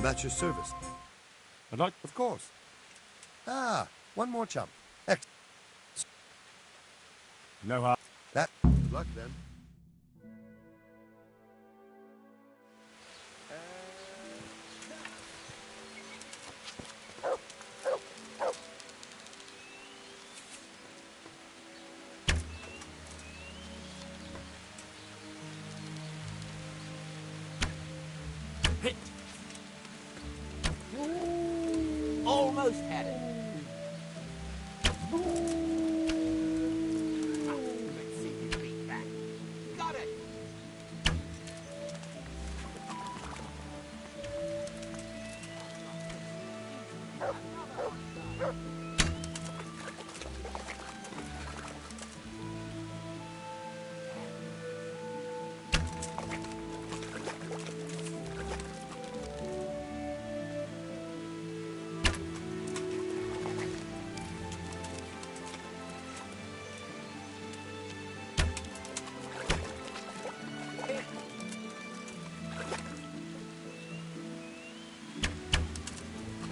I'm at your service. I'd like... Of course. Ah, one more chump. No harm. That. Good luck then. Hit. Almost had it. Let's see you beat that. Got it.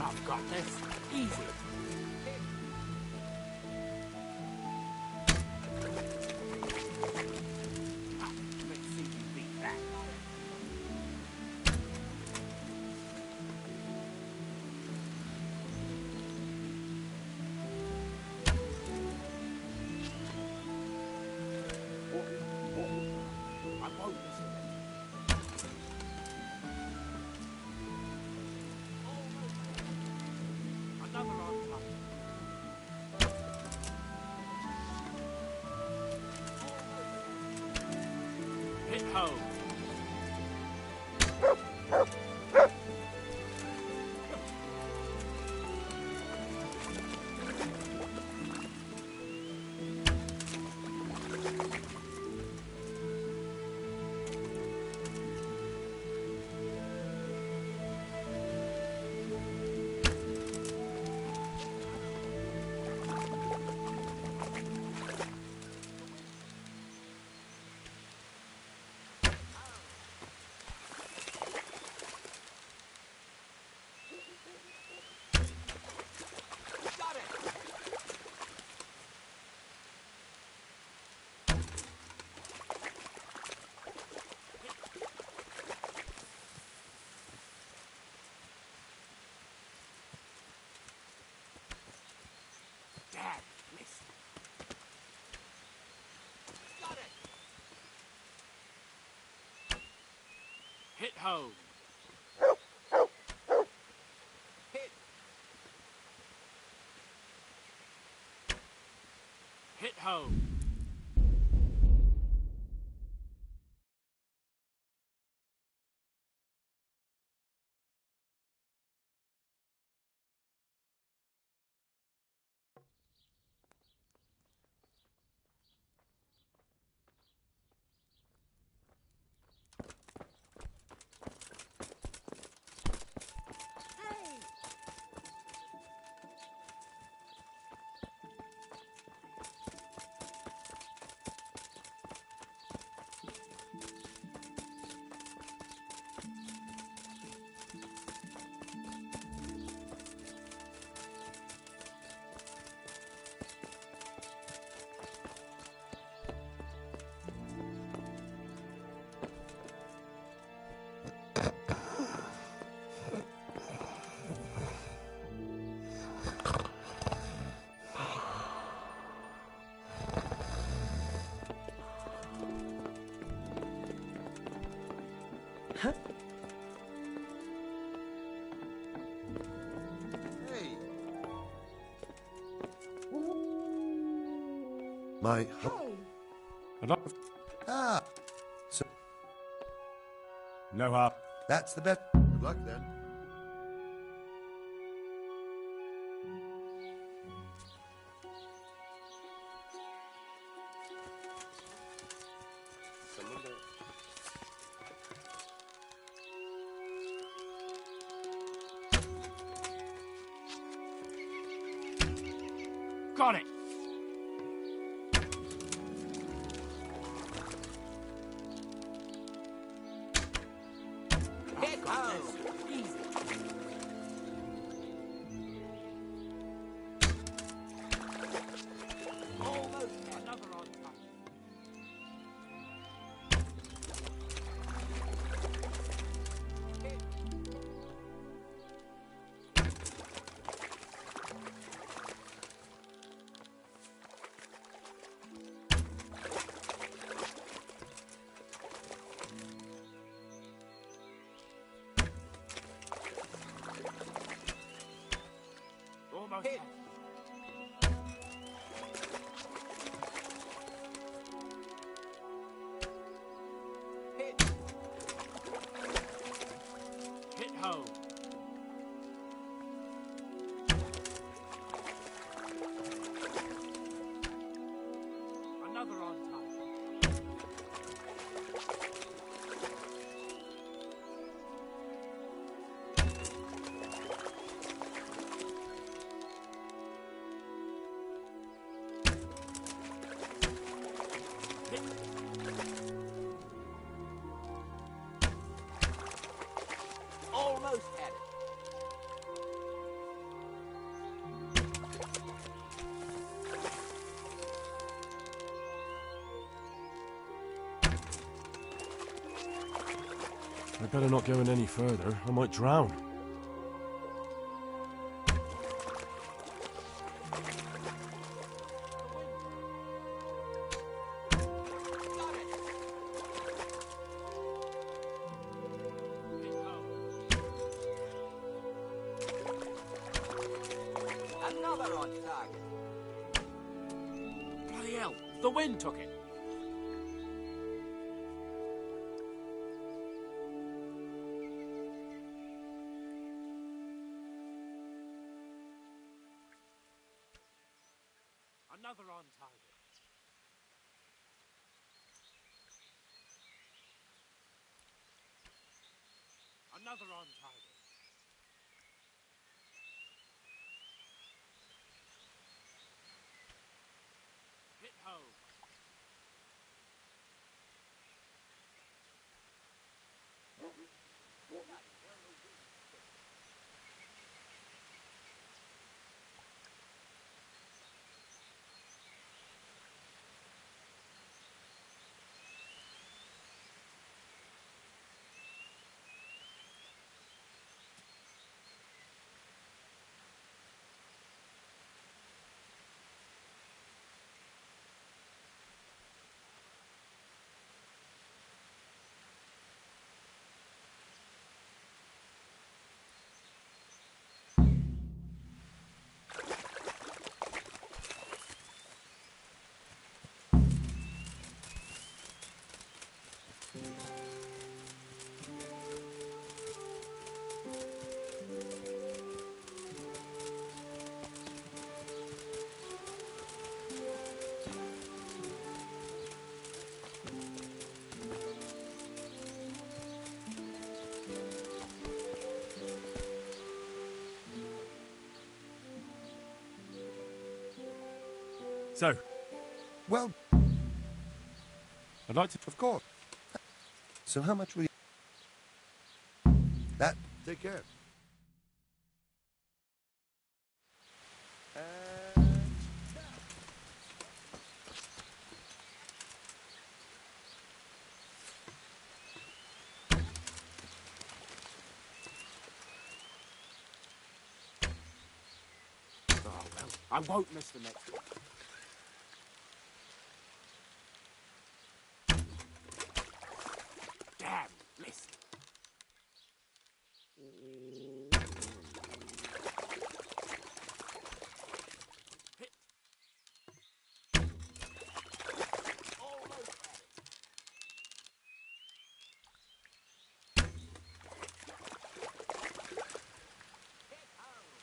I've got this. Easy. Let's see you beat that. I won't listen. Another on top. Hit home. Got it. Dad, missed. Got it. Hit home. Hit. Hit home. Hey. My. I'd like... Ah. So No harm. that's the bet. Good luck then. Got it. Hit home. Easy. Almost Hit. Hit. hit home. Another on target. Almost had it. I better not go in any further. I might drown. Got it. Hit home. Another on target. Bloody hell. The wind took it. Another on target. Another on target. Hit home. So, Well, I'd like to... of course. So how much will you... That... Take care. Oh, well, I won't miss the next one. Damn, missed. Almost had it. Hit home.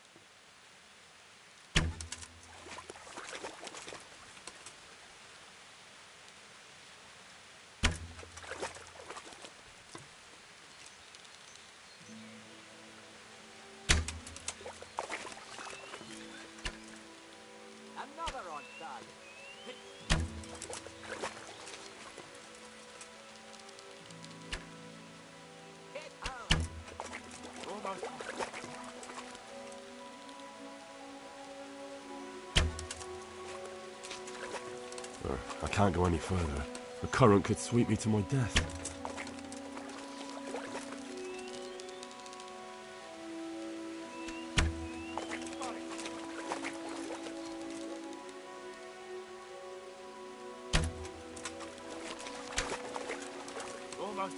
Another on target. Hit home. Almost. I can't go any further. The current could sweep me to my death. Almost.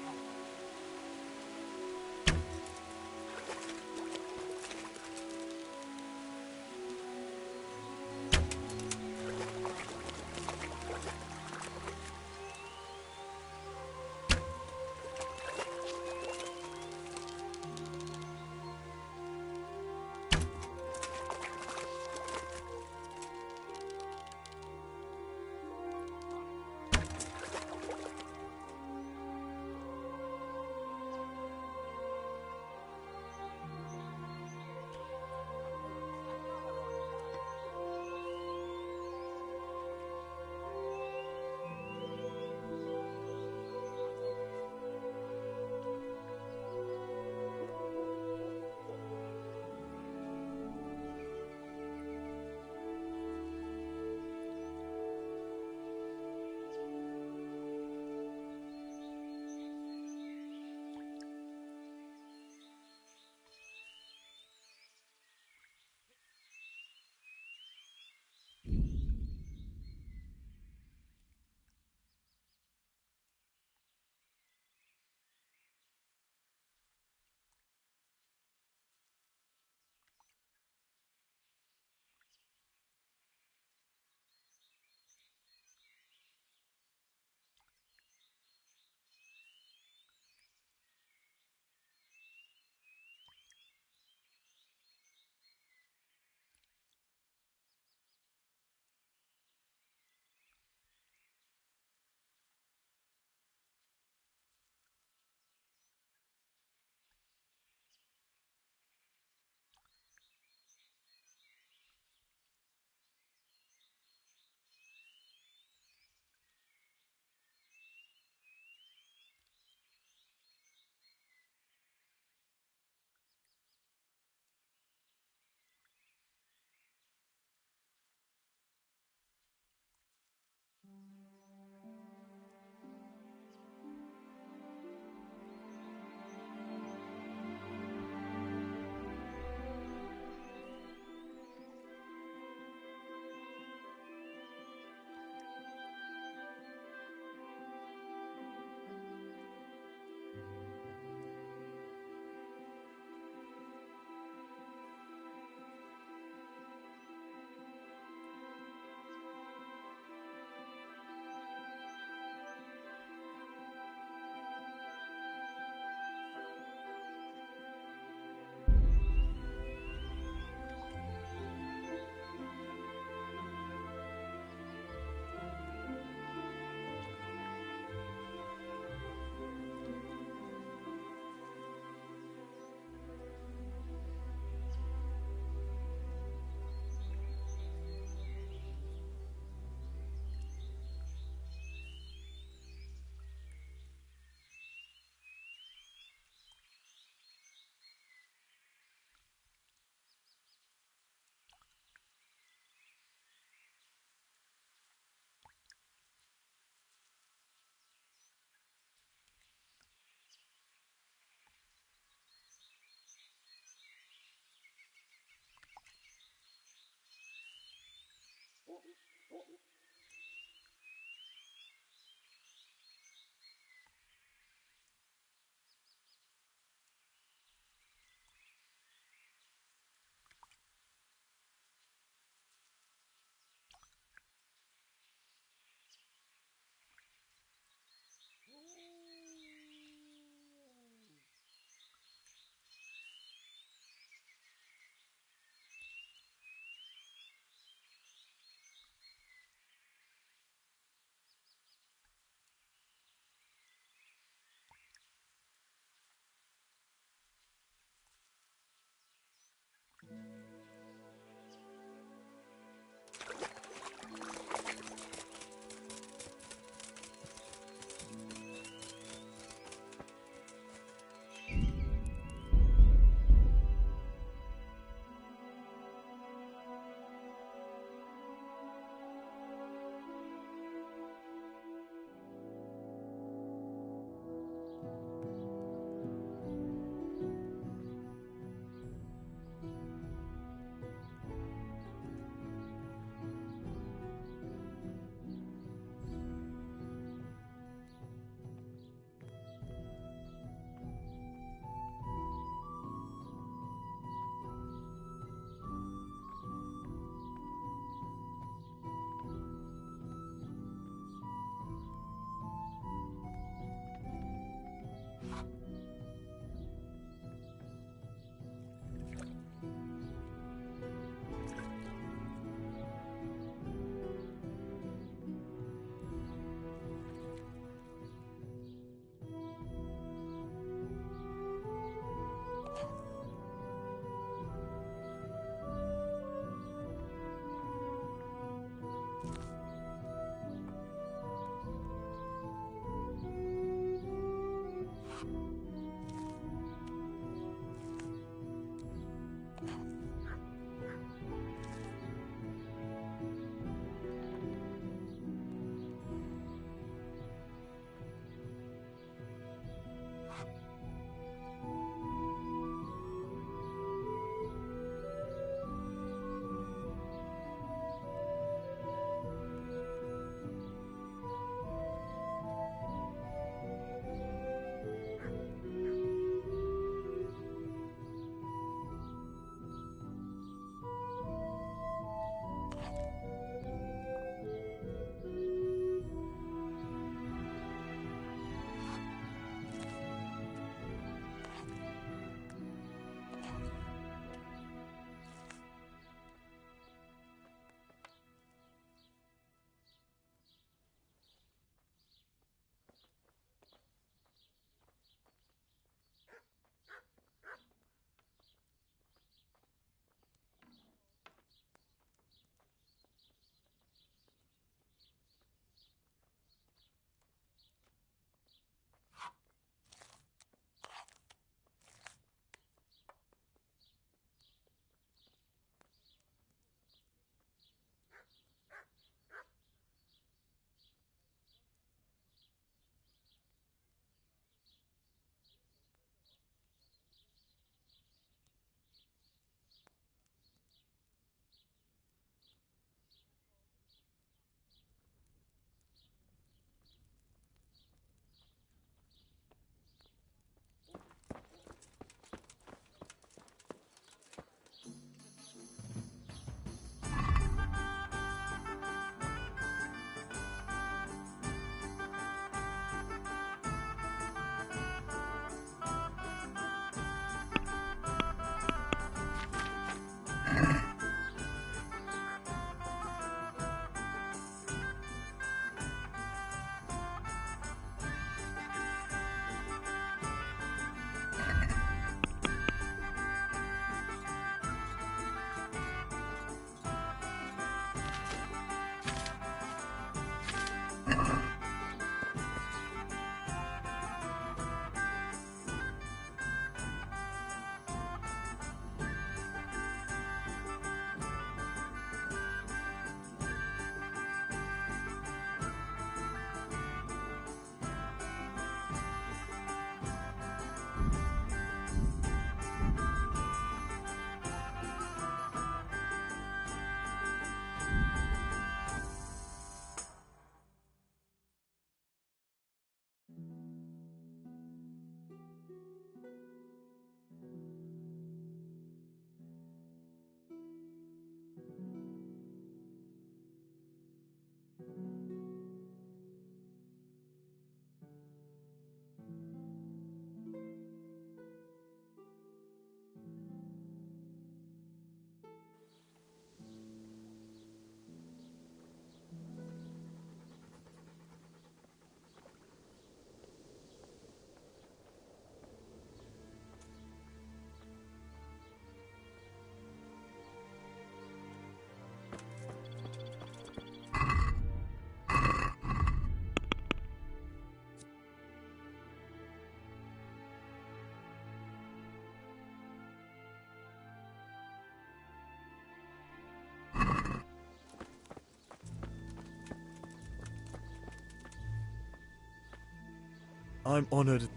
I'm honored.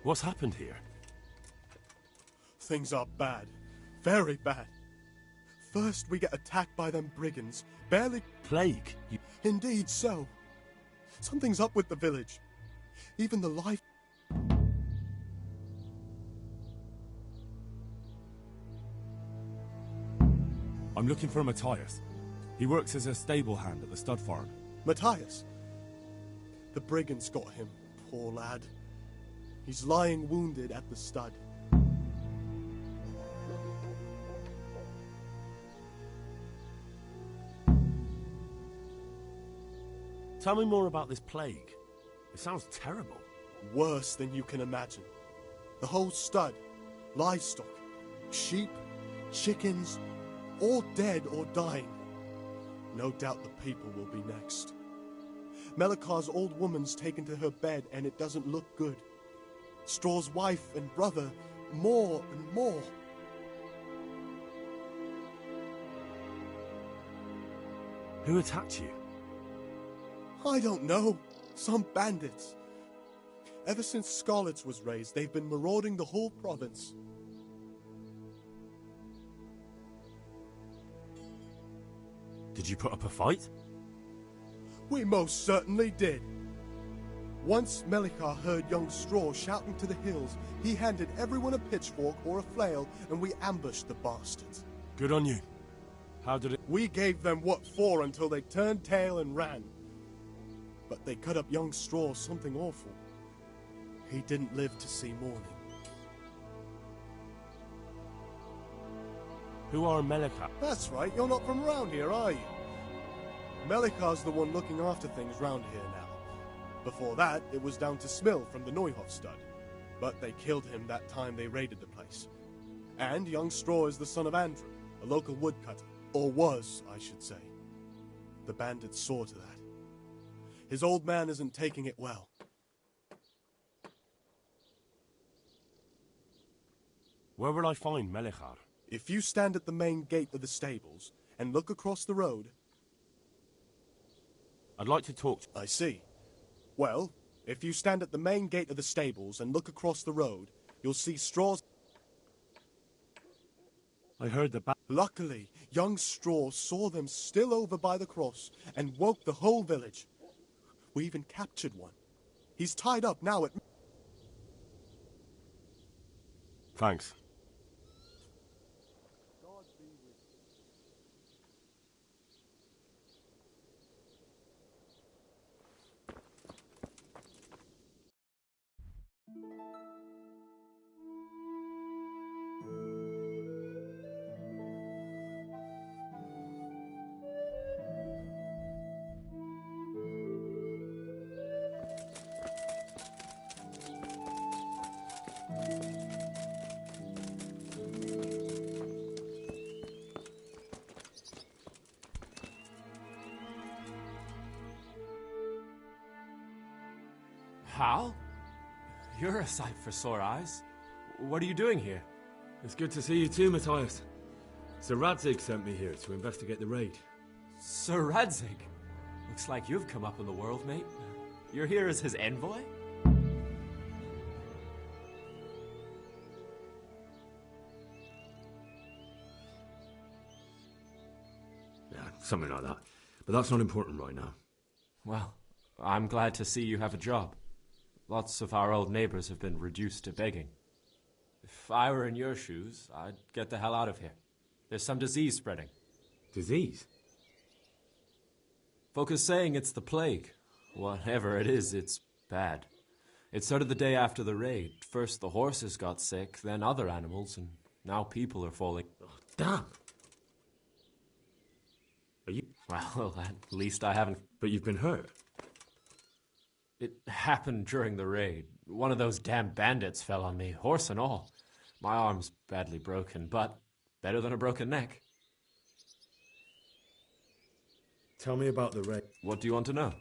What's happened here? Things are bad. Very bad. First, we get attacked by them brigands. Barely... Plague? Indeed so. Something's up with the village. Even the life... I'm looking for Matthias. He works as a stable hand at the stud farm. Matthias. The brigands got him, poor lad. He's lying wounded at the stud. Tell me more about this plague. It sounds terrible. Worse than you can imagine. The whole stud, livestock, sheep, chickens, all dead or dying. No doubt the people will be next. Melikar's old woman's taken to her bed and it doesn't look good. Straw's wife and brother, more and more. Who attacked you? I don't know. Some bandits. Ever since Scarlet's was raised, they've been marauding the whole province. Did you put up a fight? We most certainly did. Once Melikar heard young Straw shouting to the hills, he handed everyone a pitchfork or a flail, and we ambushed the bastards. Good on you. How did it... We gave them what for until they turned tail and ran. But they cut up young Straw something awful. He didn't live to see morning. Who are Melikar? That's right, you're not from around here, are you? Melikar's the one looking after things round here now. Before that, it was down to Smill from the Neuhof stud. But they killed him that time they raided the place. And young Straw is the son of Andrew, a local woodcutter. Or was, I should say. The bandits saw to that. His old man isn't taking it well. Where will I find Melikar? If you stand at the main gate of the stables and look across the road... I'd like to talk to... I see. Well, if you stand at the main gate of the stables and look across the road, you'll see Straw's... I heard the Luckily, young Straw saw them still over by the cross and woke the whole village. We even captured one. He's tied up now at... Thanks. Hal? You're a sight for sore eyes. What are you doing here? It's good to see you too, Matthias. Sir Radzig sent me here to investigate the raid. Sir Radzig? Looks like you've come up in the world, mate. You're here as his envoy? Yeah, something like that. But that's not important right now. Well, I'm glad to see you have a job. Lots of our old neighbors have been reduced to begging. If I were in your shoes, I'd get the hell out of here. There's some disease spreading. Disease? Folk are saying it's the plague. Whatever it is, it's bad. It started the day after the raid. First the horses got sick, then other animals, and now people are falling. Oh, damn! Are you... Well, at least I haven't... But you've been hurt? It happened during the raid. One of those damn bandits fell on me, horse and all. My arm's badly broken, but better than a broken neck. Tell me about the raid. What do you want to know?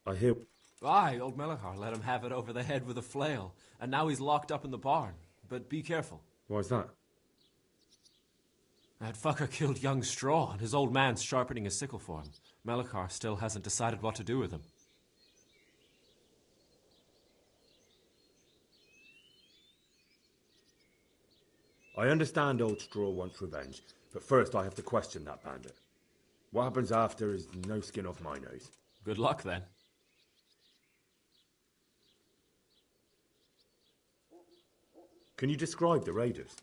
I hear... Aye, old Melikar let him have it over the head with a flail, and now he's locked up in the barn. But be careful. Why's that? That fucker killed young Straw, and his old man's sharpening his sickle for him. Melikar still hasn't decided what to do with him. I understand old Straw wants revenge, but first I have to question that bandit. What happens after is no skin off my nose. Good luck, then. Can you describe the raiders?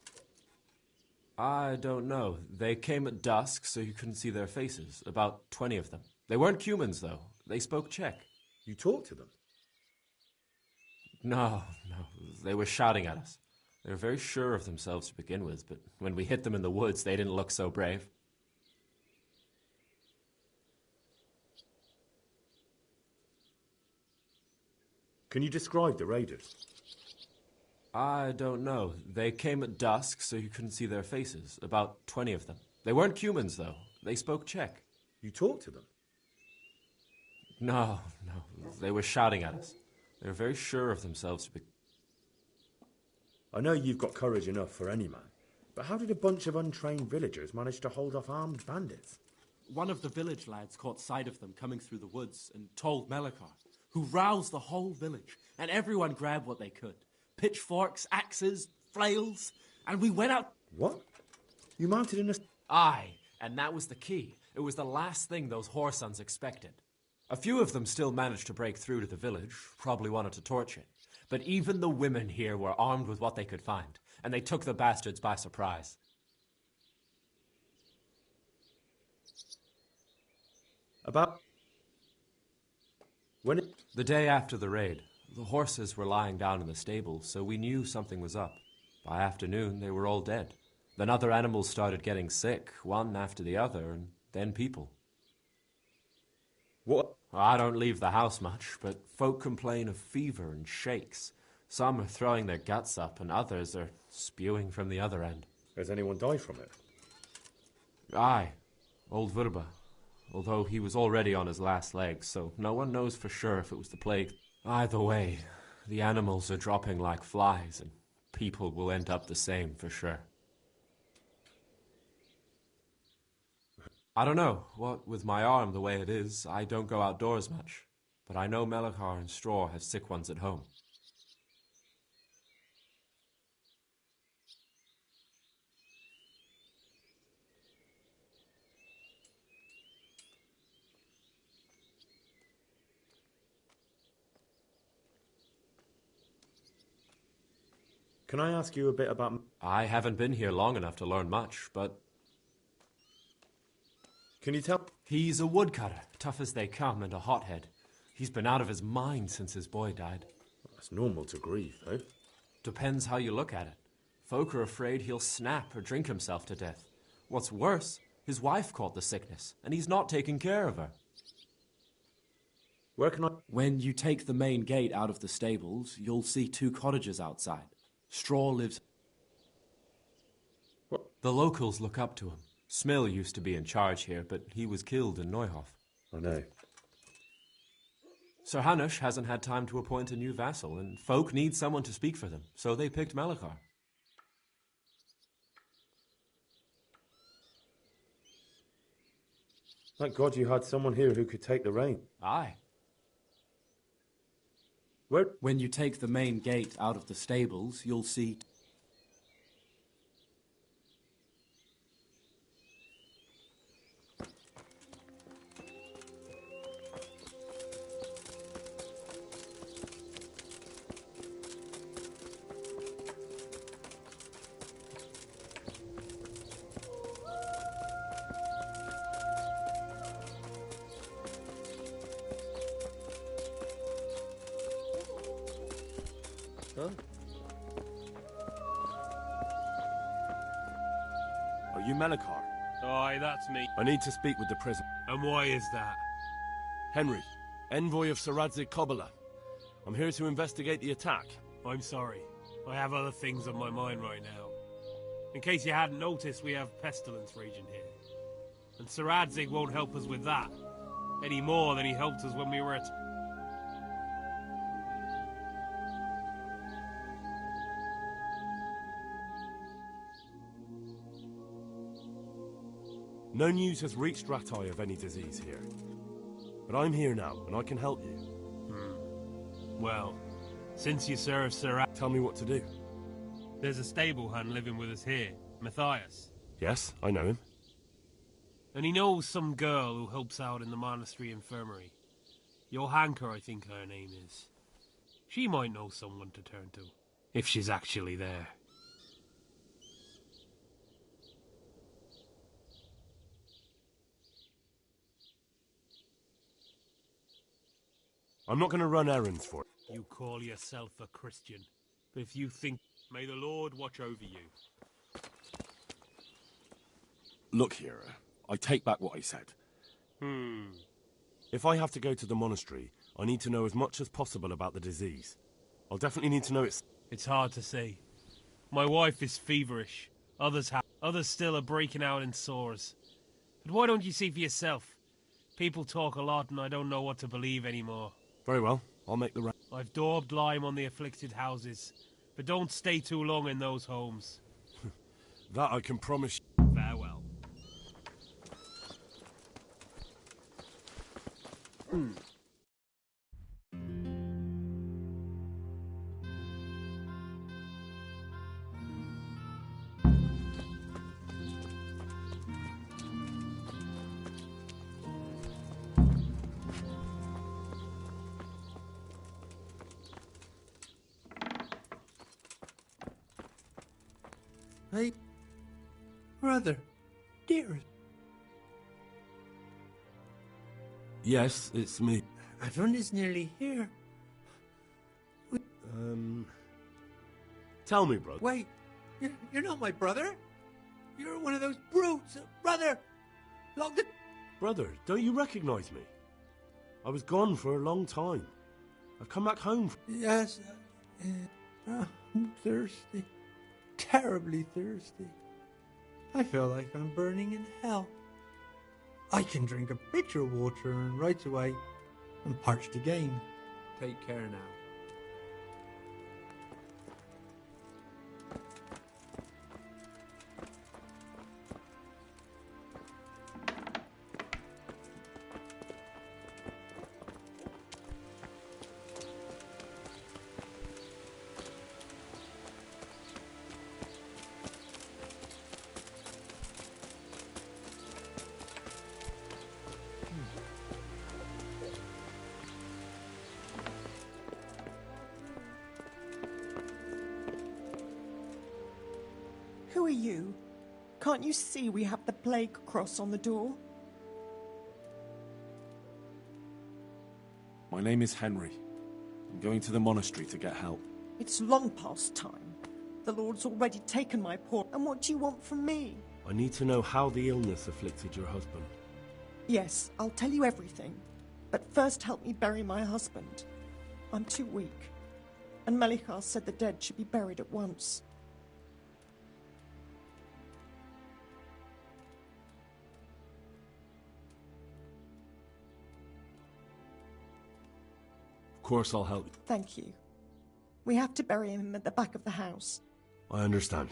I don't know. They came at dusk, so you couldn't see their faces. About 20 of them. They weren't humans, though. They spoke Czech. You talked to them? No. They were shouting at us. They were very sure of themselves to begin with, but when we hit them in the woods, they didn't look so brave. Can you describe the raiders? I don't know. They came at dusk, so you couldn't see their faces. About 20 of them. They weren't humans, though. They spoke Czech. You talked to them? No. They were shouting at us. They were very sure of themselves to be... I know you've got courage enough for any man, but how did a bunch of untrained villagers manage to hold off armed bandits? One of the village lads caught sight of them coming through the woods and told Melikar, who roused the whole village, and everyone grabbed what they could. Pitchforks, axes, flails, and we went out... What? You mounted in a... Aye, and that was the key. It was the last thing those whoresons expected. A few of them still managed to break through to the village, probably wanted to torch it. But even the women here were armed with what they could find, and they took the bastards by surprise. About... When it... The day after the raid, the horses were lying down in the stable, so we knew something was up. By afternoon, they were all dead. Then other animals started getting sick, one after the other, and then people. What? I don't leave the house much, but folk complain of fever and shakes. Some are throwing their guts up, and others are spewing from the other end. Has anyone died from it? Aye, old Verba. Although he was already on his last legs, so no one knows for sure if it was the plague. Either way, the animals are dropping like flies, and people will end up the same for sure. I don't know. What with my arm the way it is, I don't go outdoors much. But I know Melikar and Straw have sick ones at home. Can I ask you a bit about... I haven't been here long enough to learn much, but... Can you tell... He's a woodcutter, tough as they come, and a hothead. He's been out of his mind since his boy died. That's normal to grieve, though. Depends how you look at it. Folk are afraid he'll snap or drink himself to death. What's worse, his wife caught the sickness, and he's not taking care of her. Where can I... When you take the main gate out of the stables, you'll see 2 cottages outside. Straw lives... What? The locals look up to him. Smill used to be in charge here, but he was killed in Neuhof. I know. Sir Hanush hasn't had time to appoint a new vassal, and folk need someone to speak for them, so they picked Melikar. Thank God you had someone here who could take the rein. Aye. Where... When you take the main gate out of the stables, you'll see... Are you Melikar? Aye, that's me. I need to speak with the prison. And why is that? Henry, envoy of Sir Radzig Kobyla. I'm here to investigate the attack. I'm sorry. I have other things on my mind right now. In case you hadn't noticed, we have pestilence raging here. And Sir Radzig won't help us with that. Any more than he helped us when we were at... No news has reached Rattay of any disease here. But I'm here now, and I can help you. Well, since you serve Sir... Tell me what to do. There's a stable hand living with us here, Matthias. Yes, I know him. And he knows some girl who helps out in the monastery infirmary. Johanka, I think her name is. She might know someone to turn to, if she's actually there. I'm not going to run errands for it. You call yourself a Christian, but if you think... May the Lord watch over you. Look here, I take back what I said. If I have to go to the monastery, I need to know as much as possible about the disease. I'll definitely need to know it's... It's hard to say. My wife is feverish. Others still are breaking out in sores. But why don't you see for yourself? People talk a lot and I don't know what to believe anymore. Very well, I'll make the... I've daubed lime on the afflicted houses, but don't stay too long in those homes. That I can promise you. Farewell. Hey, brother, dearest. Yes, it's me. Everyone is nearly here. Tell me, brother. Wait, you're not my brother. You're one of those brutes, brother. Lock the... Brother, don't you recognize me? I was gone for a long time. I've come back home. Yes, I'm thirsty. Terribly thirsty. I feel like I'm burning in hell. I can drink a pitcher of water and right away I'm parched again. Take care now. Who are you? Can't you see we have the plague cross on the door? My name is Henry. I'm going to the monastery to get help. It's long past time. The Lord's already taken my poor... And what do you want from me? I need to know how the illness afflicted your husband. Yes, I'll tell you everything. But first help me bury my husband. I'm too weak. And Melichar said the dead should be buried at once. Of course I'll help you. Thank you. We have to bury him at the back of the house. I understand.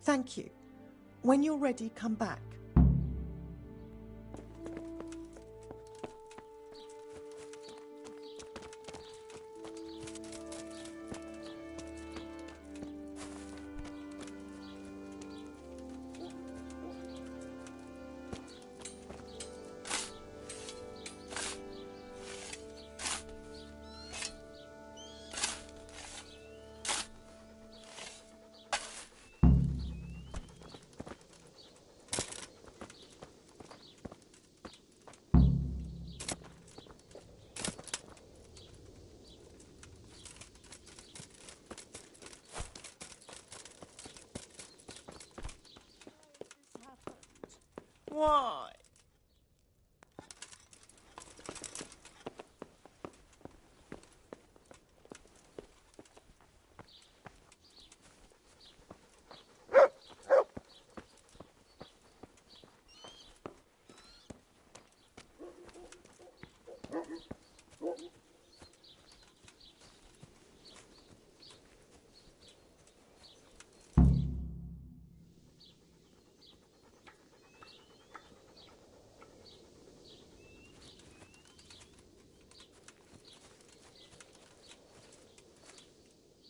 Thank you. When you're ready, come back. Why?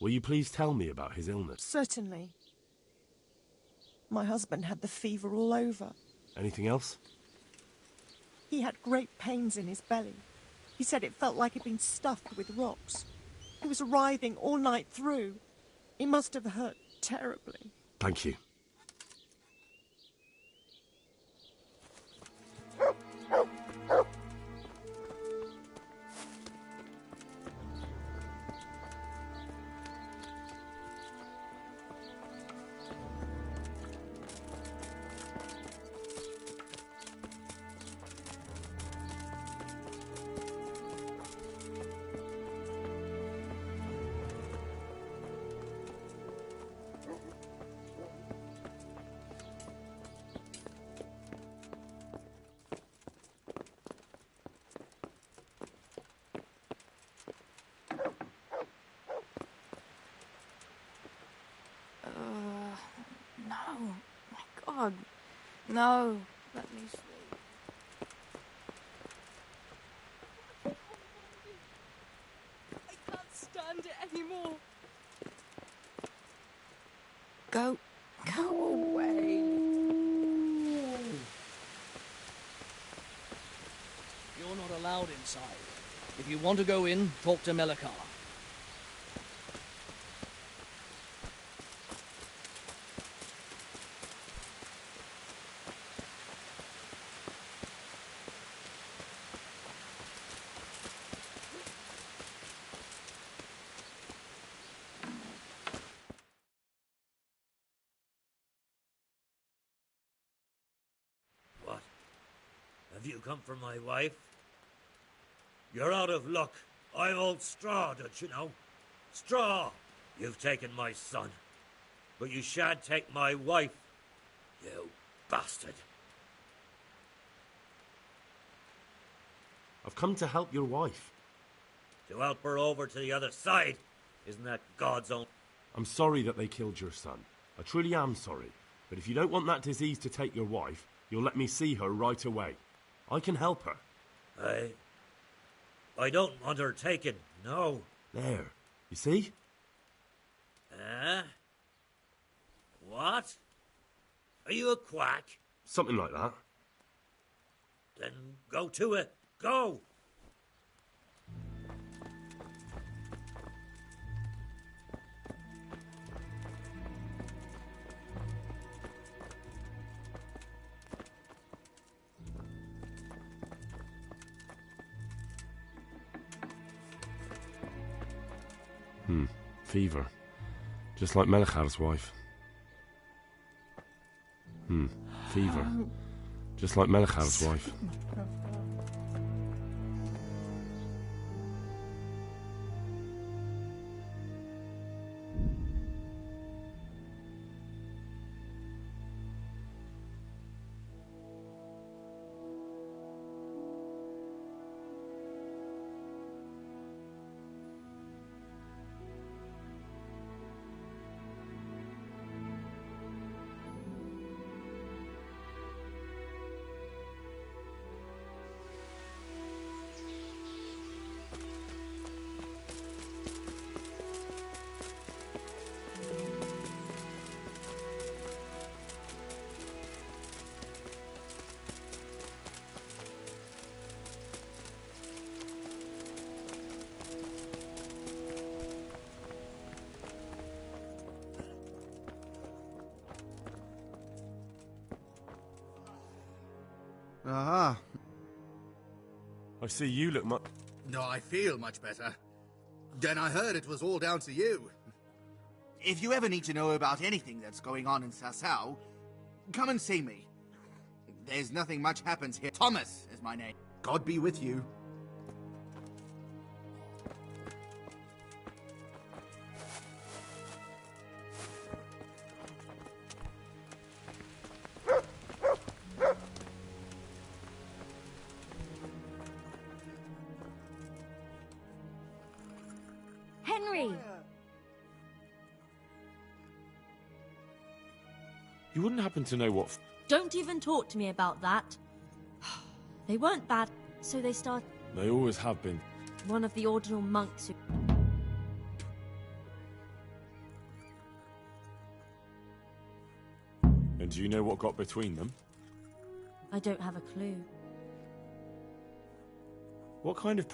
Will you please tell me about his illness? Certainly. My husband had the fever all over. Anything else? He had great pains in his belly. He said it felt like it'd been stuffed with rocks. He was writhing all night through. It must have hurt terribly. Thank you. No. My God. No. Let me sleep. I can't stand it anymore. Go away. You're not allowed inside. If you want to go in, talk to Melikar. What? Have you come for my wife? You're out of luck. I'm old Straw, don't you know? Straw! You've taken my son. But you shan't take my wife, you bastard. I've come to help your wife. To help her over to the other side? Isn't that God's own... I'm sorry that they killed your son. I truly am sorry. But if you don't want that disease to take your wife, you'll let me see her right away. I can help her. I don't want her taken, no. There. You see? What? Are you a quack? Something like that. Then go to it. Go! Fever. Just like Melikar's wife. Fever. Just like Melikar's wife. Aha. I see you look much... No, I feel much better. Then I heard it was all down to you. If you ever need to know about anything that's going on in Sasau, come and see me. There's nothing much happens here. Thomas is my name. God be with you. Henry! You wouldn't happen to know what... Don't even talk to me about that. They weren't bad, so they started... They always have been. One of the ordinal monks who... Do you know what got between them? I don't have a clue. What kind of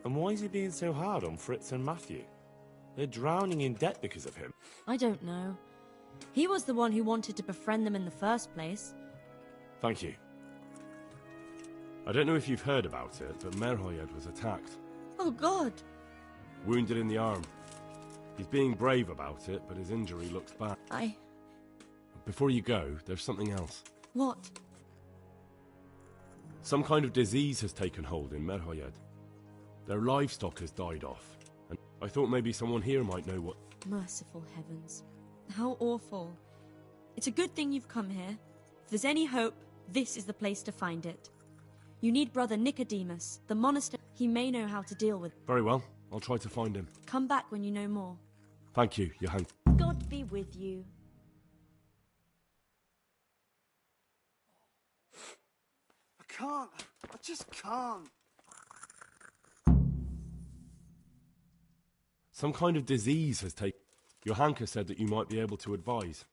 And why is he being so hard on Fritz and Matthew? They're drowning in debt because of him. I don't know. He was the one who wanted to befriend them in the first place. Thank you. I don't know if you've heard about it, but Merhoyed was attacked. Oh, God. Wounded in the arm. He's being brave about it, but his injury looks bad. Before you go, there's something else. What? Some kind of disease has taken hold in Merhoyed. Their livestock has died off, and I thought maybe someone here might know what... Merciful heavens. How awful. It's a good thing you've come here. If there's any hope, this is the place to find it. You need Brother Nicodemus, the monastery. He may know how to deal with... Very well. I'll try to find him. Come back when you know more. Thank you, Johann. God be with you. I can't. I just can't. Some kind of disease has taken... Johanka said that you might be able to advise.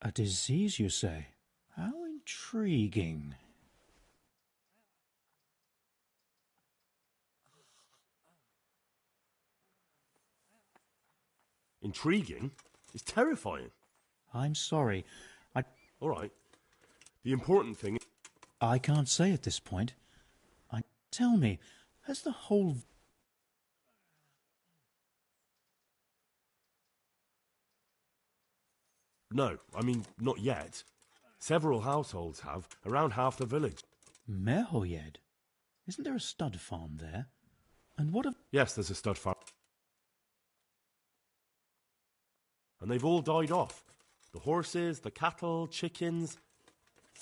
A disease, you say? How intriguing. Intriguing? It's terrifying. I'm sorry. All right. The important thing... I can't say at this point. Tell me, has the whole... No, I mean, not yet. Several households have, around half the village. Merhoyed? Isn't there a stud farm there? And what of... Yes, there's a stud farm. And they've all died off. The horses, the cattle, chickens...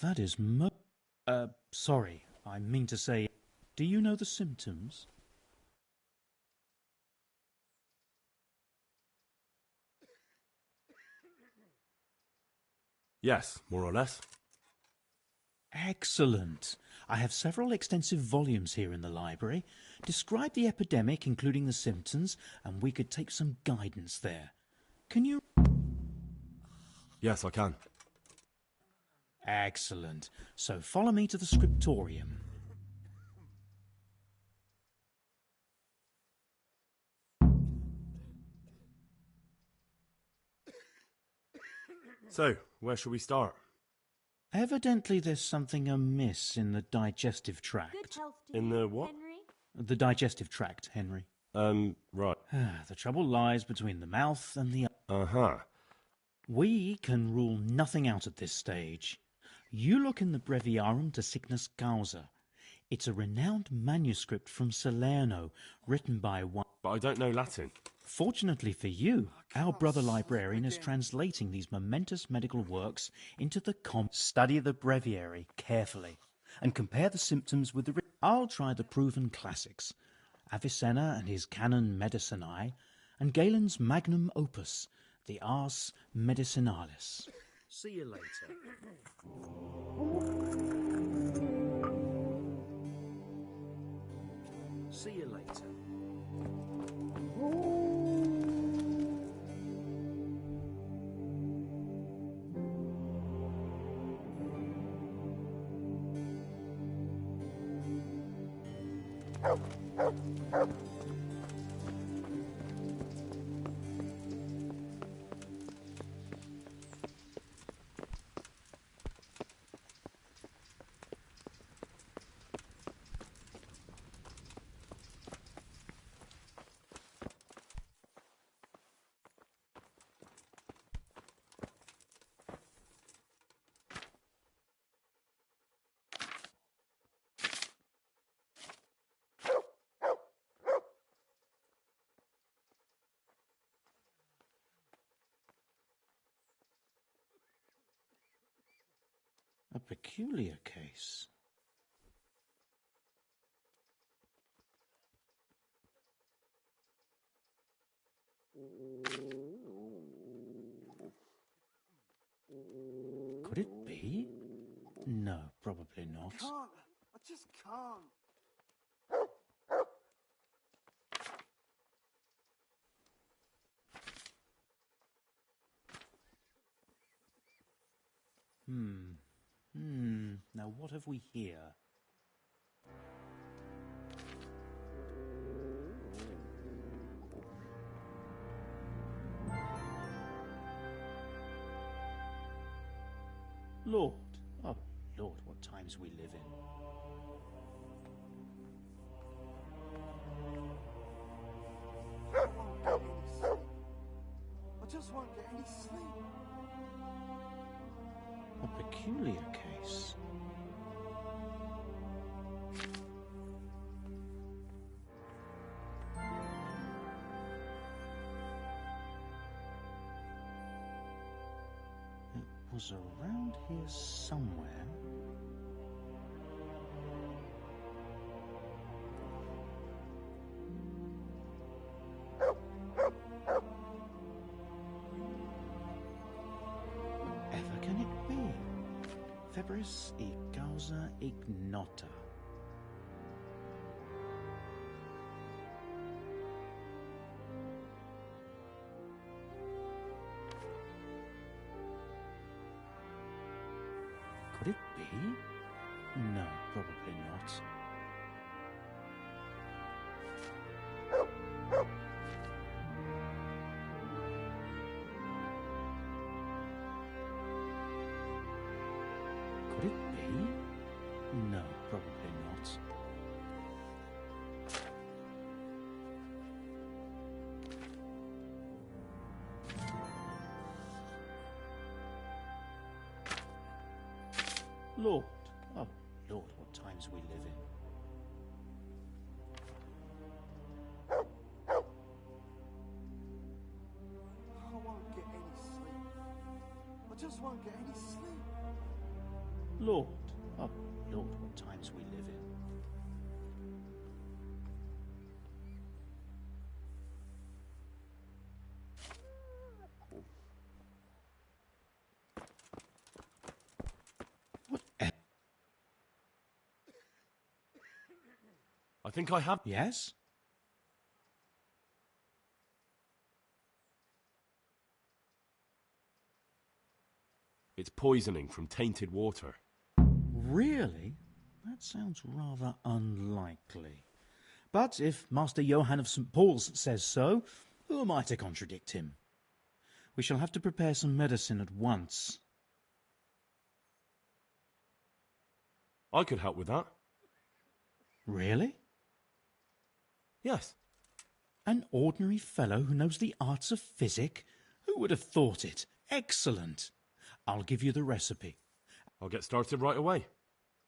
That is sorry, I mean to say, do you know the symptoms? Yes, more or less. Excellent. I have several extensive volumes here in the library. Describe the epidemic, including the symptoms, and we could take some guidance there. Can you... Yes, I can. Excellent. So follow me to the scriptorium. So, where shall we start? Evidently there's something amiss in the digestive tract. In the what? The digestive tract, Henry. Right. The trouble lies between the mouth and the... Uh-huh. We can rule nothing out at this stage. You look in the Breviarum de Sickness Causa. It's a renowned manuscript from Salerno, written by one... But I don't know Latin. Fortunately for you, our brother librarian is translating these momentous medical works into the Study the breviary carefully, and compare the symptoms with the... I'll try the proven classics, Avicenna and his Canon Medicinae, and Galen's magnum opus, the Ars Medicinalis. See you later. See you later. A peculiar case. Could it be? No, probably not. I can't. I just can't. Now what have we here? Lord, oh Lord, what times we live in. I just won't get any sleep. A peculiar case. It was around here somewhere. Whatever can it be? Febris e causa ignota. Could it be? No, probably not. Could it be? No, probably not. Lord, oh Lord, what times we live in. I won't get any sleep. I just won't get any sleep. Lord, oh Lord, what times we live in. I think I have. Yes? It's poisoning from tainted water. Really? That sounds rather unlikely. But if Master Johann of St. Paul's says so, who am I to contradict him? We shall have to prepare some medicine at once. I could help with that. Really? Yes. An ordinary fellow who knows the arts of physic? Who would have thought it? Excellent. I'll give you the recipe. I'll get started right away.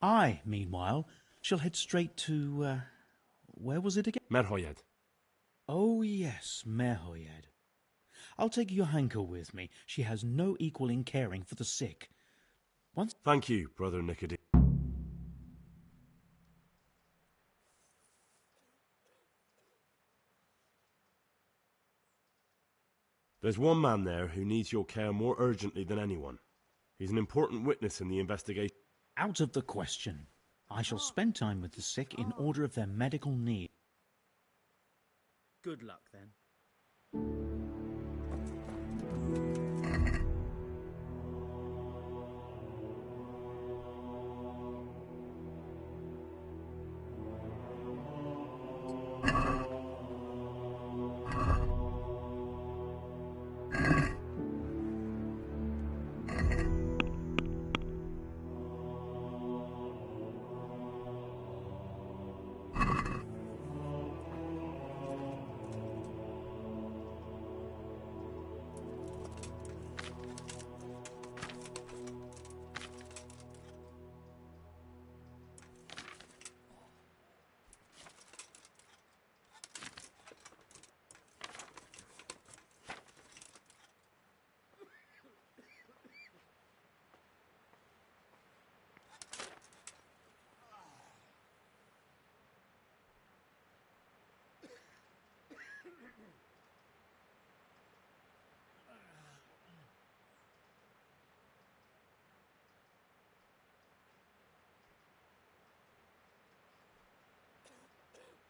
I, meanwhile, shall head straight to, where was it again? Merhoyed. Oh, yes, Merhoyed. I'll take Johanka with me. She has no equal in caring for the sick. Once... Thank you, Brother Nicodemus. There's one man there who needs your care more urgently than anyone. He's an important witness in the investigation. Out of the question. I shall spend time with the sick in order of their medical need. Good luck, then.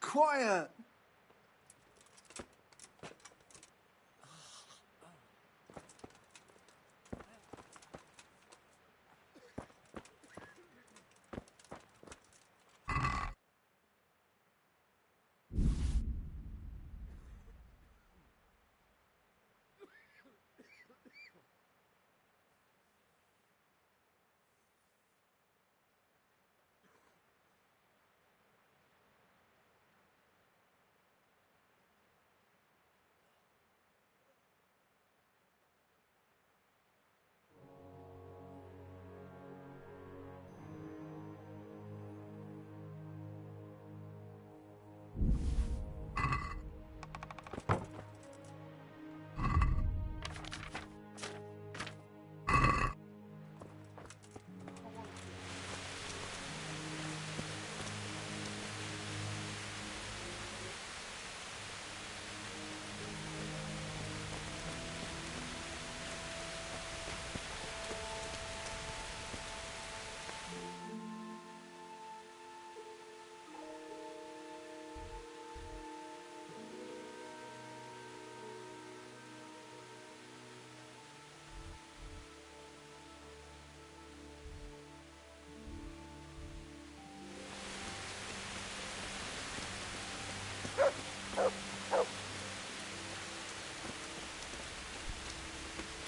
Quiet!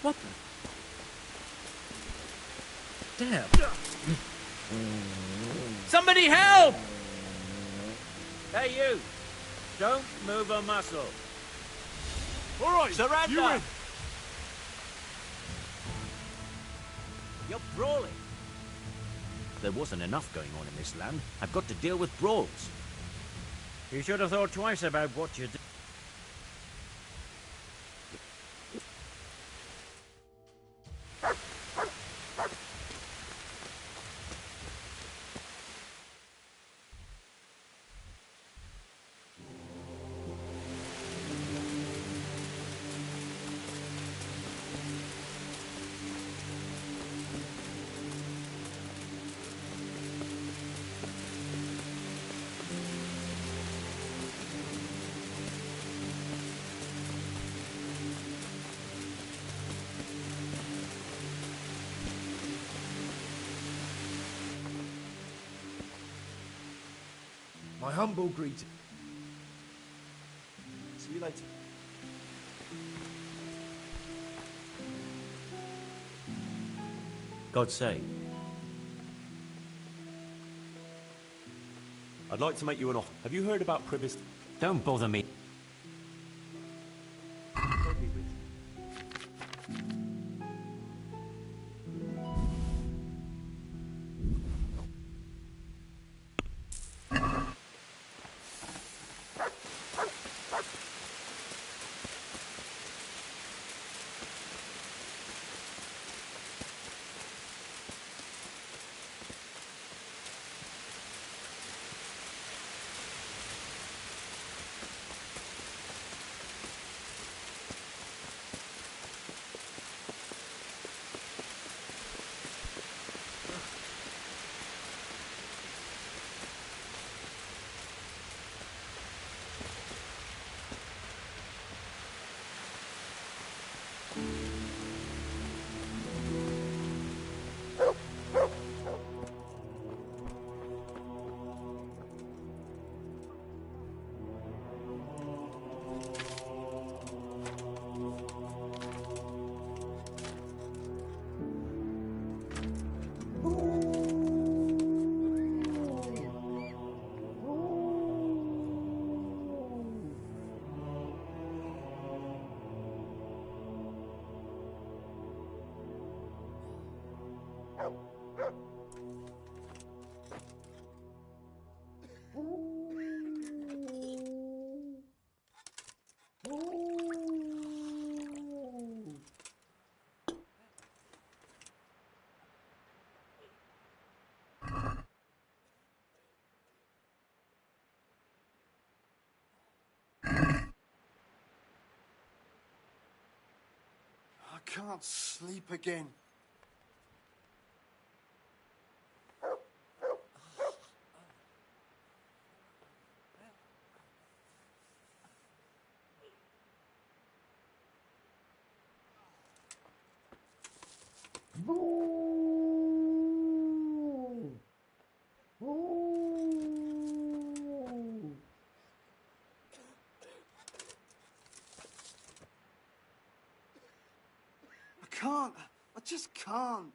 What the? Damn. Somebody help! Hey, you! Don't move a muscle. All right, Surrender! you in. You're brawling. There wasn't enough going on in this land. I've got to deal with brawls. You should have thought twice about what you did. My humble greeting. See you later. God save. I'd like to make you an offer. Have you heard about Privis? Don't bother me. I can't sleep again. I just can't.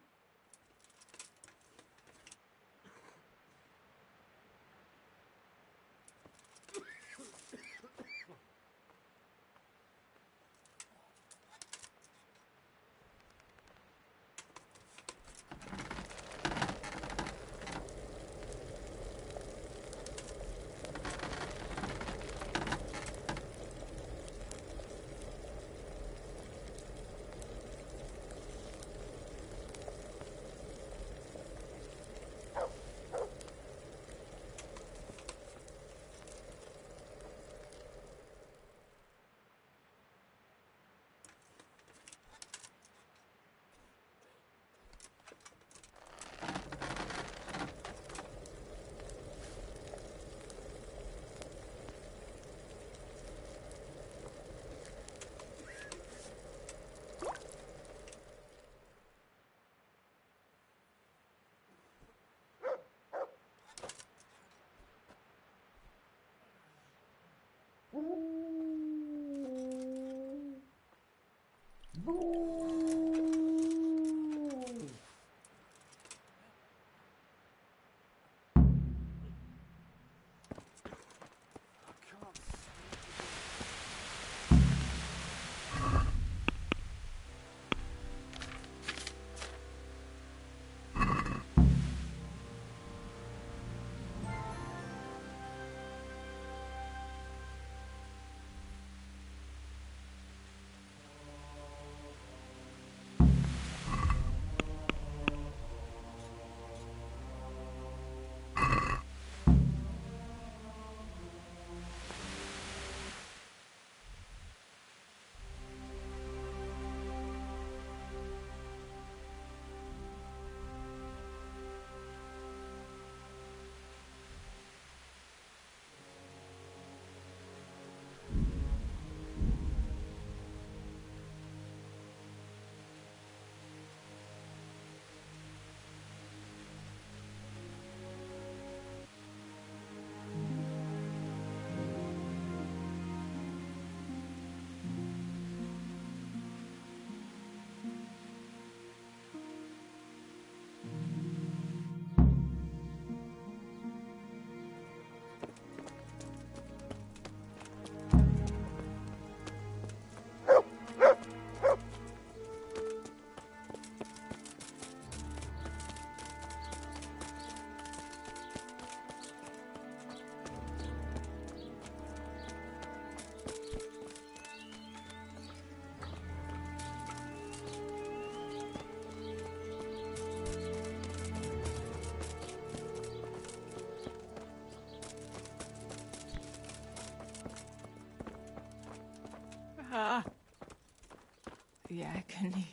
Yeah, can he?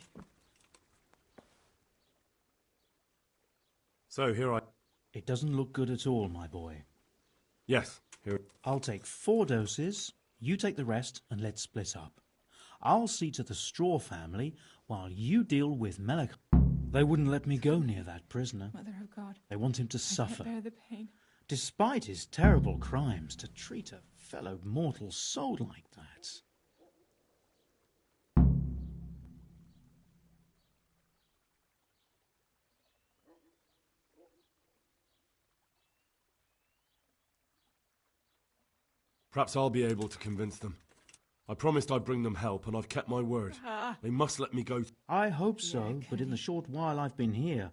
So here I... It doesn't look good at all, my boy. Yes, here... I'll take 4 doses, you take the rest, and let's split up. I'll see to the Straw family while you deal with Melik. They wouldn't let me go near that prisoner. Mother of God. They want him to I suffer. can't bear the pain. Despite his terrible crimes, to treat a fellow mortal soul like that. Perhaps I'll be able to convince them. I promised I'd bring them help, and I've kept my word. They must let me go. I hope so, but in the short while I've been here,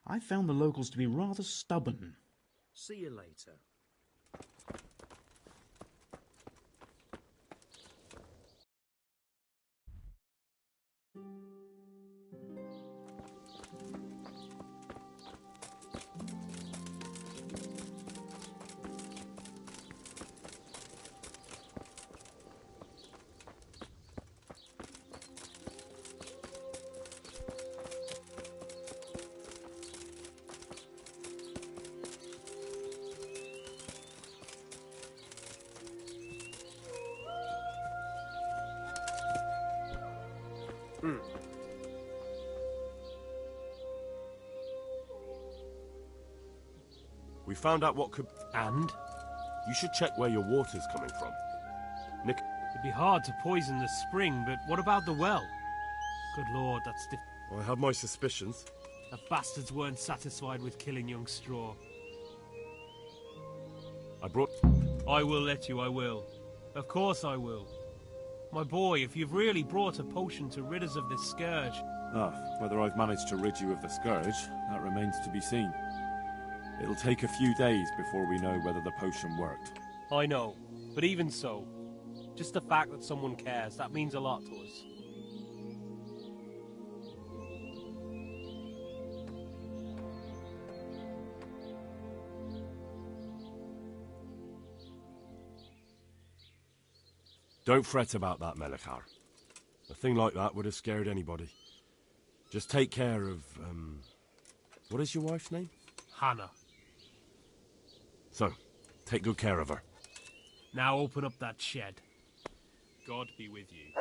I've found the locals to be rather stubborn. See you later. We found out what could... And? You should check where your water's coming from. Nick... It'd be hard to poison the spring, but what about the well? Good lord, that's I have my suspicions. The bastards weren't satisfied with killing young Straw. I brought... I will let you, I will. Of course I will. My boy, if you've really brought a potion to rid us of this scourge... Whether I've managed to rid you of the scourge, that remains to be seen. It'll take a few days before we know whether the potion worked. I know, but even so, just the fact that someone cares, that means a lot to us. Don't fret about that, Melikar. A thing like that would have scared anybody. Just take care of, what is your wife's name? Hannah. So, take good care of her. Now open up that shed. God be with you.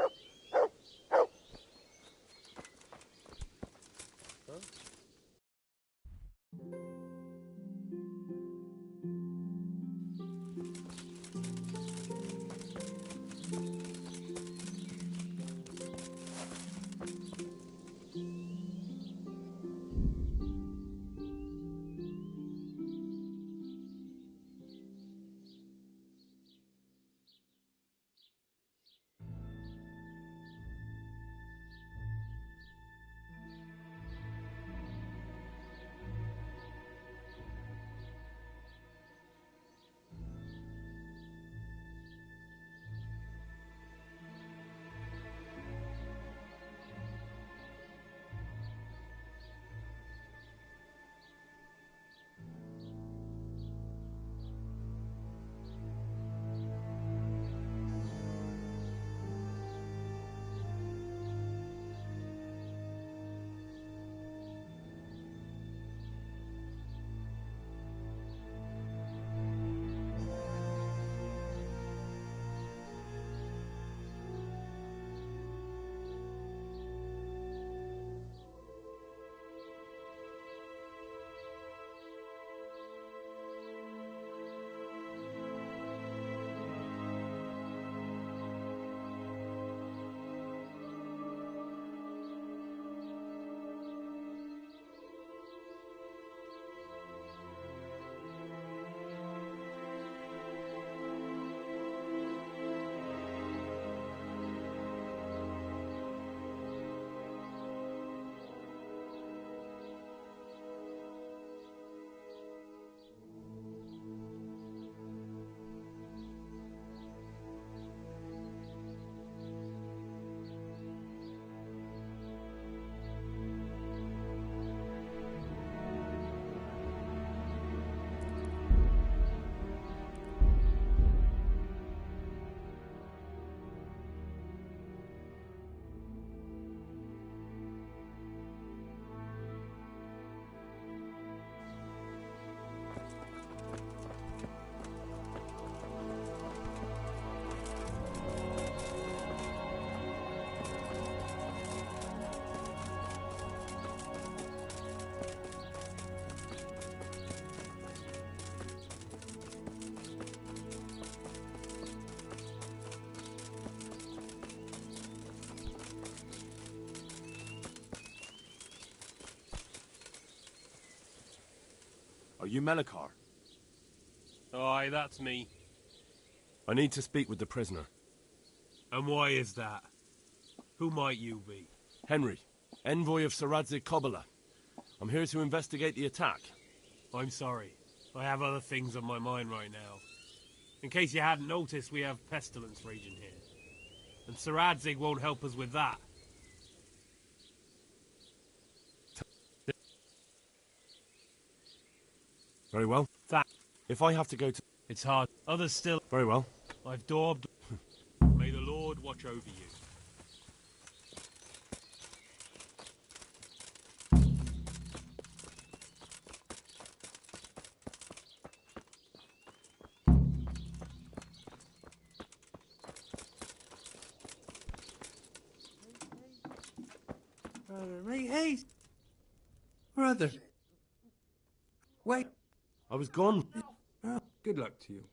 Are you Melikar? Aye, that's me. I need to speak with the prisoner. And why is that? Who might you be? Henry, envoy of Sir Radzig Kobyla. I'm here to investigate the attack. I'm sorry. I have other things on my mind right now. In case you hadn't noticed, we have pestilence raging here. And Sir Radzig won't help us with that. Very well. If I have to go to... It's hard. Others still... Very well. I've daubed... May the Lord watch over you. Brother, make haste. Brother. Wait. I was gone. Oh, good luck to you.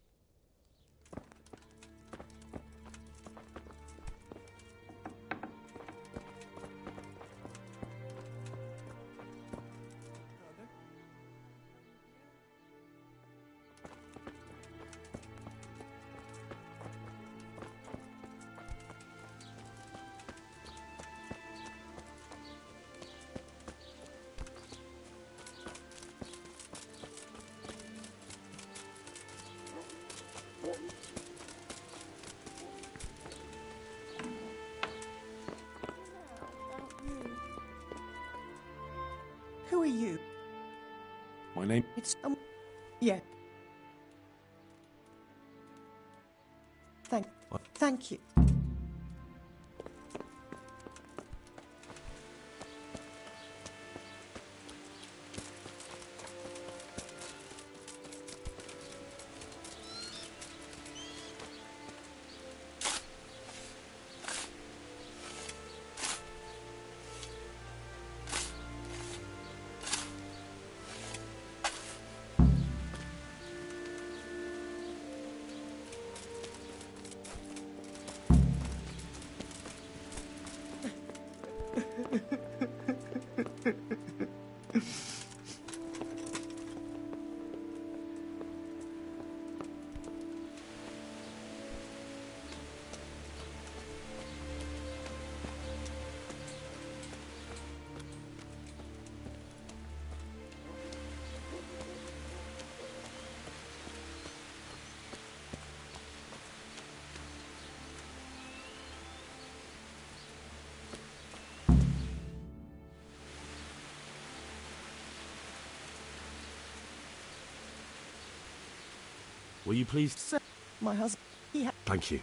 Who are you? My name... It's yeah. Thank you. Will you please... Sir, my husband, he had... Thank you.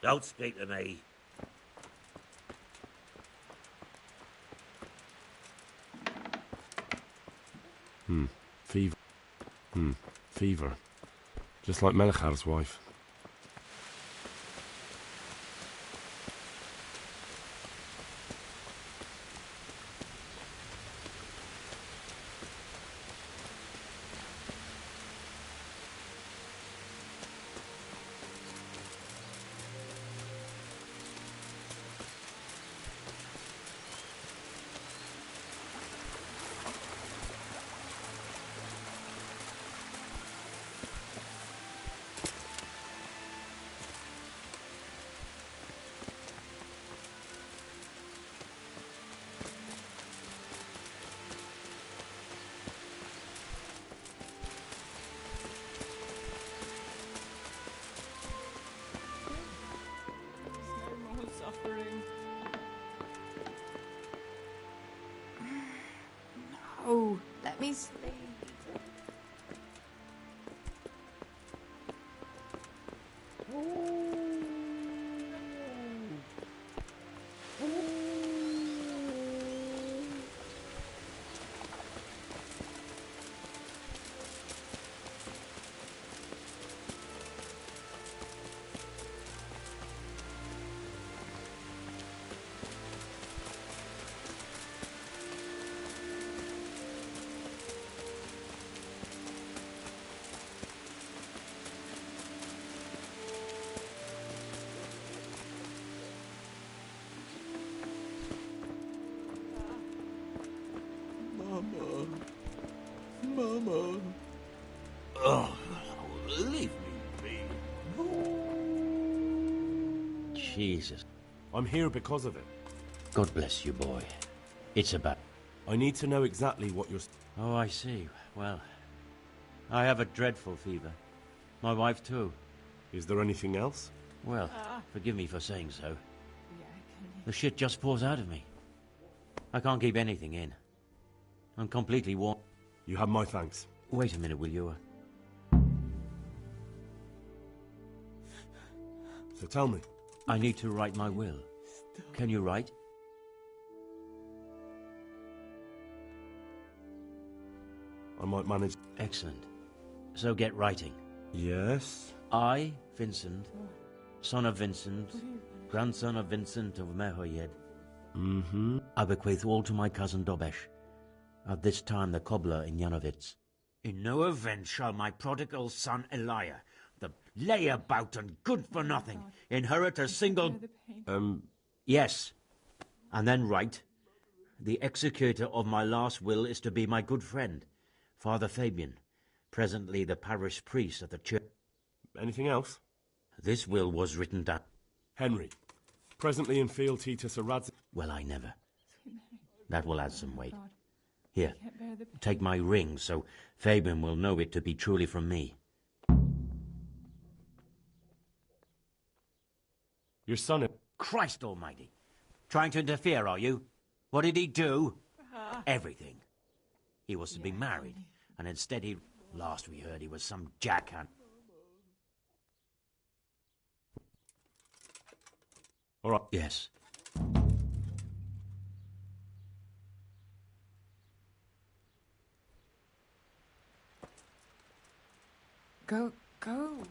Don't speak to me. Fever. Fever. Just like Melichar's wife. No more suffering. No, let me sleep. Mama. Oh, leave me be. Jesus. I'm here because of it. God bless you, boy. It's about... I need to know exactly what you're... Oh, I see. Well, I have a dreadful fever. My wife, too. Is there anything else? Well, forgive me for saying so. The shit just pours out of me. I can't keep anything in. I'm completely worn. You have my thanks. Wait a minute, will you? So tell me. I need to write my will. Can you write? I might manage. Excellent. So get writing. Yes? I, Vincent, son of Vincent, grandson of Vincent of Mehoyed, I bequeath all to my cousin Dobesh, at this time the cobbler in Yanovitz. In no event shall my prodigal son Elia, the layabout and good-for-nothing, inherit a single... Yes. And then write, the executor of my last will is to be my good friend, Father Fabian, presently the parish priest at the church. Anything else? This will was written that... Henry, presently in fealty to Sir Radz... Well, I never. That will add some weight. Here, take my ring, so Fabian will know it to be truly from me. Your son... Christ almighty! Trying to interfere, are you? What did he do? Everything. He was to be married, and instead he... Last we heard, he was some jackhand. All right. Yes. Go away.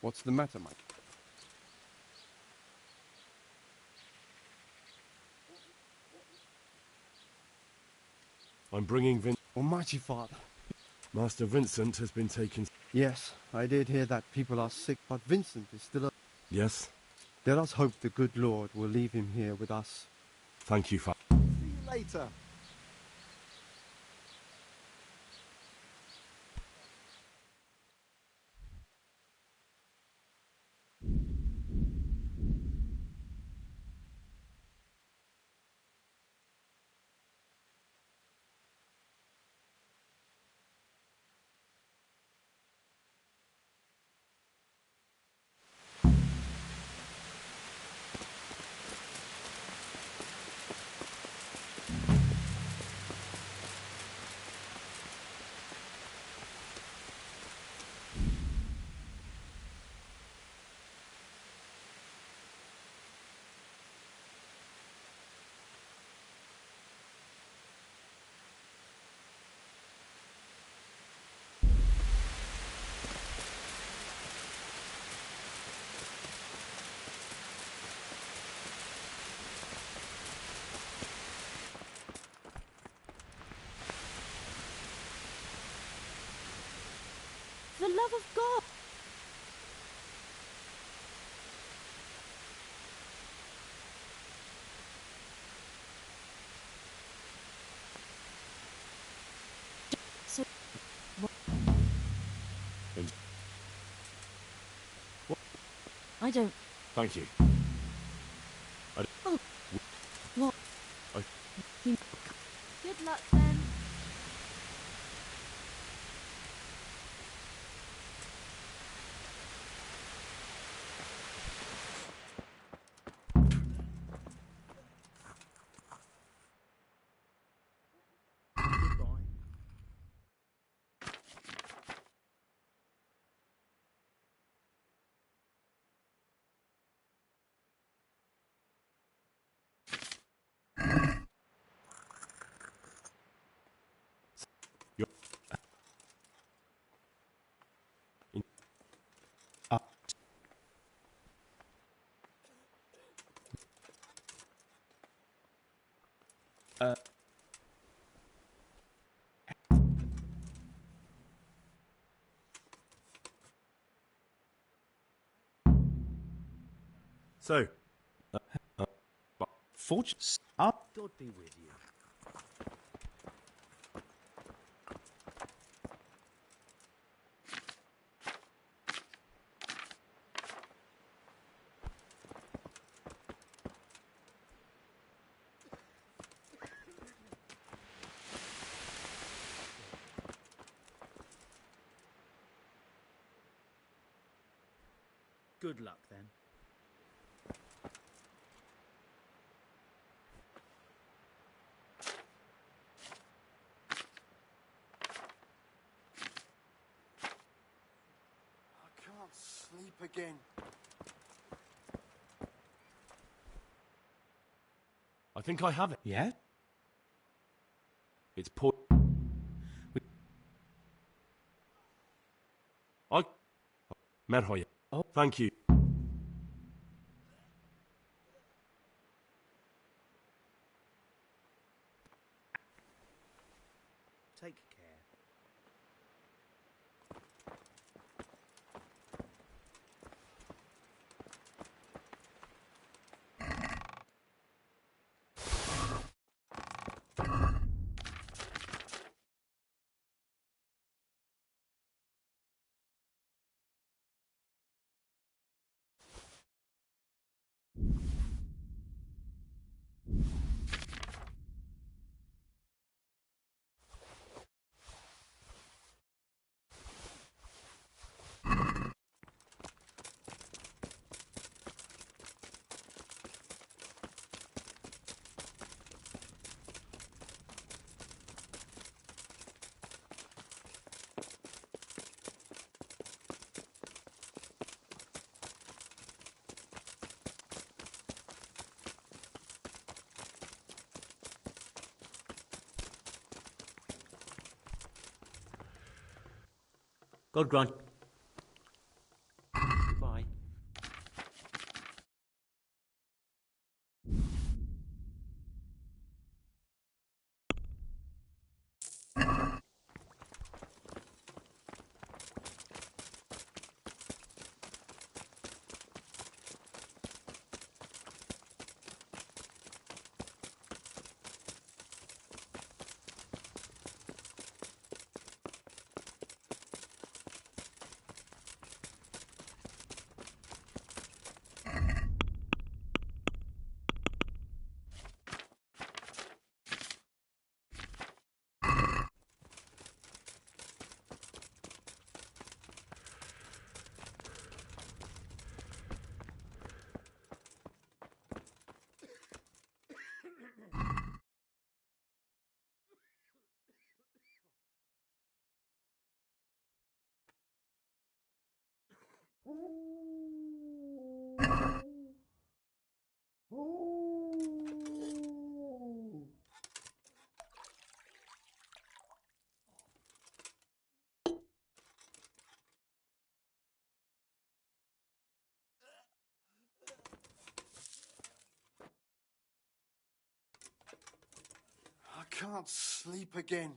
What's the matter, Mike? I'm bringing Almighty Father. Master Vincent has been taken. Yes, I did hear that people are sick, but Vincent is still alive. Yes? Let us hope the good Lord will leave him here with us. Thank you, Father. See you later. For the love of God! So, I don't. Thank you. Oh, what? Good luck then. So, fortune up. God be with you. Good luck, then. I can't sleep again. I think I have it. Yeah? It's poor. Merhoya. Oh. Thank you. Take care. God grant. I can't sleep again.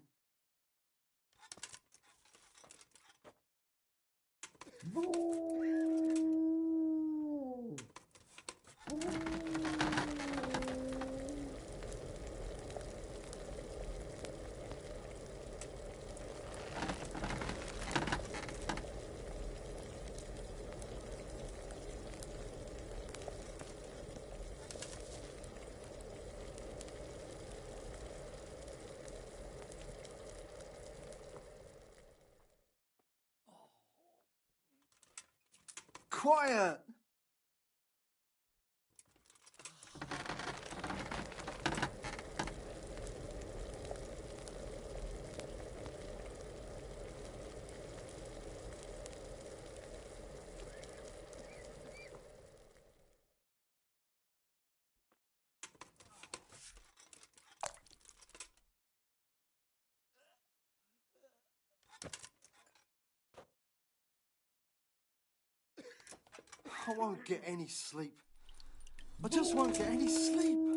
Quiet! I won't get any sleep. I just won't get any sleep.